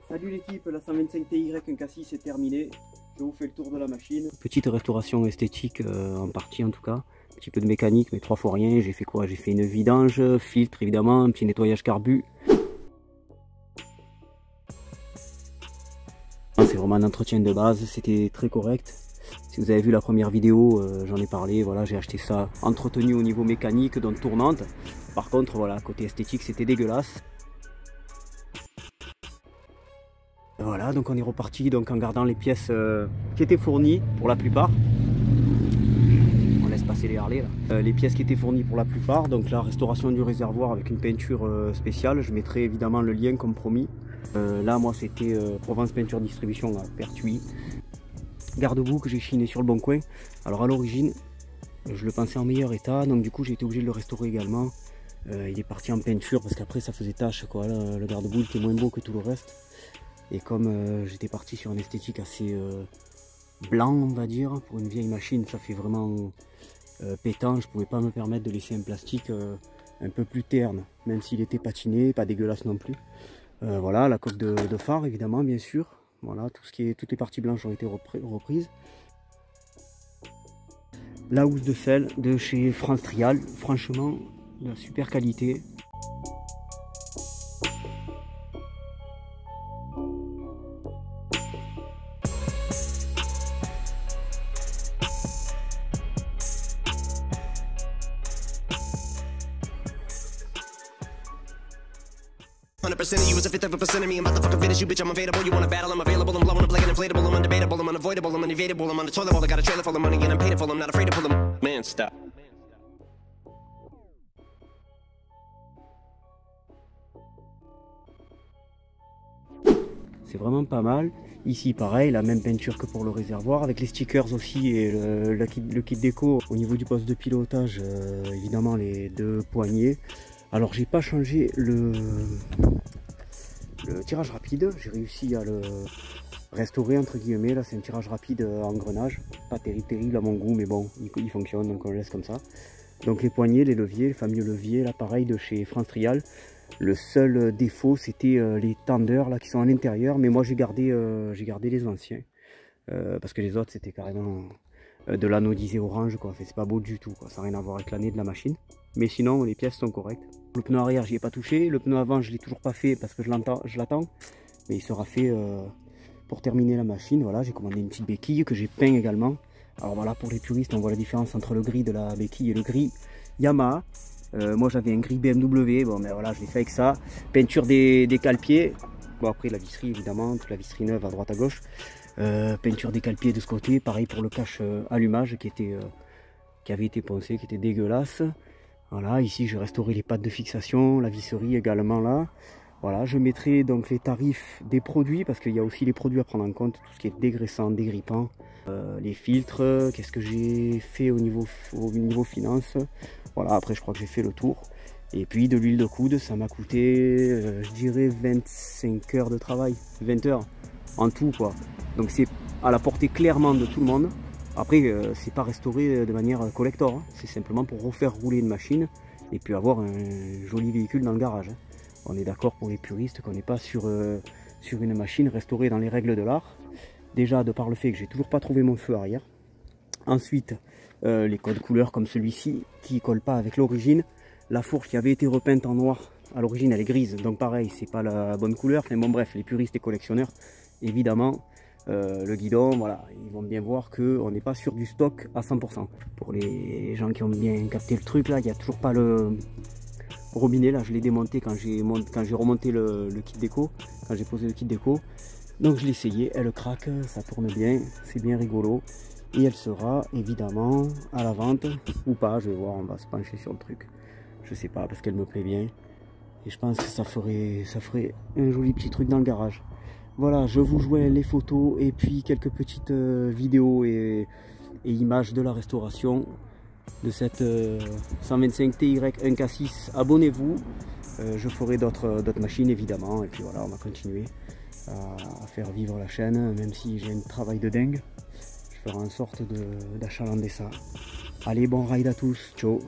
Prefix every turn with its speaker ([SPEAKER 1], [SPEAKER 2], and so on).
[SPEAKER 1] Salut l'équipe, la 125 TY 1K6 est terminée. Je vous fais le tour de la machine. Petite restauration esthétique en partie en tout cas. Un petit peu de mécanique mais 3 fois rien. J'ai fait quoi? J'ai fait une vidange, filtre évidemment, un petit nettoyage carbu. C'est vraiment un entretien de base, c'était très correct. Si vous avez vu la première vidéo, j'en ai parlé, voilà, j'ai acheté ça entretenu au niveau mécanique, donc tournante. Par contre, voilà, côté esthétique, c'était dégueulasse. Voilà, donc on est reparti donc en gardant les pièces qui étaient fournies pour la plupart. On laisse passer les Harley là. Les pièces qui étaient fournies pour la plupart, donc la restauration du réservoir avec une peinture spéciale. Je mettrai évidemment le lien comme promis. Là, moi, c'était Provence Peinture Distribution à Pertuis. Garde-boue que j'ai chiné sur le bon coin. Alors à l'origine, je le pensais en meilleur état, donc du coup j'ai été obligé de le restaurer également. Il est parti en peinture parce qu'après ça faisait tache quoi. Le garde-boue était moins beau que tout le reste. Et comme j'étais parti sur une esthétique assez blanc on va dire, pour une vieille machine ça fait vraiment pétant, je pouvais pas me permettre de laisser un plastique un peu plus terne, même s'il était patiné, pas dégueulasse non plus. Voilà, la coque de phare évidemment bien sûr. Voilà, toutes les parties blanches ont été reprises. La housse de sel de chez France Trial, franchement de super qualité.
[SPEAKER 2] Of you is a fifth of a percent of me. I'm about to fucking finish you, bitch. I'm available. You wanna battle? I'm available. I'm blowing up like an inflatable. I'm undebatable. I'm unavoidable. I'm unevadable. I'm on the toilet bowl. I got a trailer full of money and I'm paid it full. I'm not afraid to pull them. Man, stop.
[SPEAKER 1] C'est vraiment pas mal. Ici pareil, la même peinture que pour le réservoir avec les stickers aussi et le kit déco. Au niveau du poste de pilotage, évidemment les deux poignées. Alors j'ai pas changé le tirage rapide, j'ai réussi à le restaurer entre guillemets. Là c'est un tirage rapide engrenage, pas terrible à mon goût mais bon il fonctionne donc on le laisse comme ça. Donc les poignées, les leviers, le fameux levier là pareil de chez France Trial. Le seul défaut c'était les tendeurs là qui sont à l'intérieur, mais moi j'ai gardé les anciens parce que les autres c'était carrément de l'anodisé orange quoi, c'est pas beau du tout quoi, ça n'a rien à voir avec l'année de la machine. Mais sinon les pièces sont correctes. Le pneu arrière j'y ai pas touché, le pneu avant je l'ai toujours pas fait parce que je l'attends, mais il sera fait pour terminer la machine. Voilà, j'ai commandé une petite béquille que j'ai peint également. Alors voilà, pour les puristes on voit la différence entre le gris de la béquille et le gris Yamaha. Moi j'avais un gris BMW, bon mais voilà je l'ai fait avec ça. Peinture des cale-pieds, bon après la visserie évidemment, toute la visserie neuve à droite à gauche. Peinture des cale-pieds de ce côté, pareil pour le cache allumage qui avait été poncé, qui était dégueulasse. Voilà, ici j'ai restauré les pattes de fixation, la visserie également là. Voilà, je mettrai donc les tarifs des produits parce qu'il y a aussi les produits à prendre en compte, tout ce qui est dégraissant, dégrippant, les filtres, qu'est-ce que j'ai fait au niveau finance. Voilà, après je crois que j'ai fait le tour. Et puis de l'huile de coude, ça m'a coûté, je dirais 25 heures de travail, 20 heures en tout quoi. Donc c'est à la portée clairement de tout le monde. Après, c'est pas restauré de manière collector, hein. C'est simplement pour refaire rouler une machine et puis avoir un joli véhicule dans le garage. Hein. On est d'accord pour les puristes qu'on n'est pas sur une machine restaurée dans les règles de l'art. Déjà, de par le fait que j'ai toujours pas trouvé mon feu arrière. Ensuite, les codes couleurs comme celui-ci qui ne collent pas avec l'origine. La fourche qui avait été repeinte en noir, à l'origine elle est grise, donc pareil, c'est pas la bonne couleur. Mais bon, bref, les puristes et collectionneurs, évidemment. Le guidon, voilà, ils vont bien voir qu'on n'est pas sur du stock à 100%. Pour les gens qui ont bien capté le truc, là, il n'y a toujours pas le robinet. Là, je l'ai démonté quand j'ai remonté le kit déco, quand j'ai posé le kit déco. Donc je l'ai essayé, elle craque, ça tourne bien, c'est bien rigolo. Et elle sera évidemment à la vente ou pas, je vais voir, on va se pencher sur le truc. Je sais pas, parce qu'elle me plaît bien. Et je pense que ça ferait un joli petit truc dans le garage. Voilà, je vous joins les photos et puis quelques petites vidéos et images de la restauration de cette 125 TY 1K6. Abonnez-vous, je ferai d'autres machines évidemment. Et puis voilà, on va continuer à faire vivre la chaîne, même si j'ai un travail de dingue. Je ferai en sorte d'achalander ça. Allez, bon ride à tous, ciao.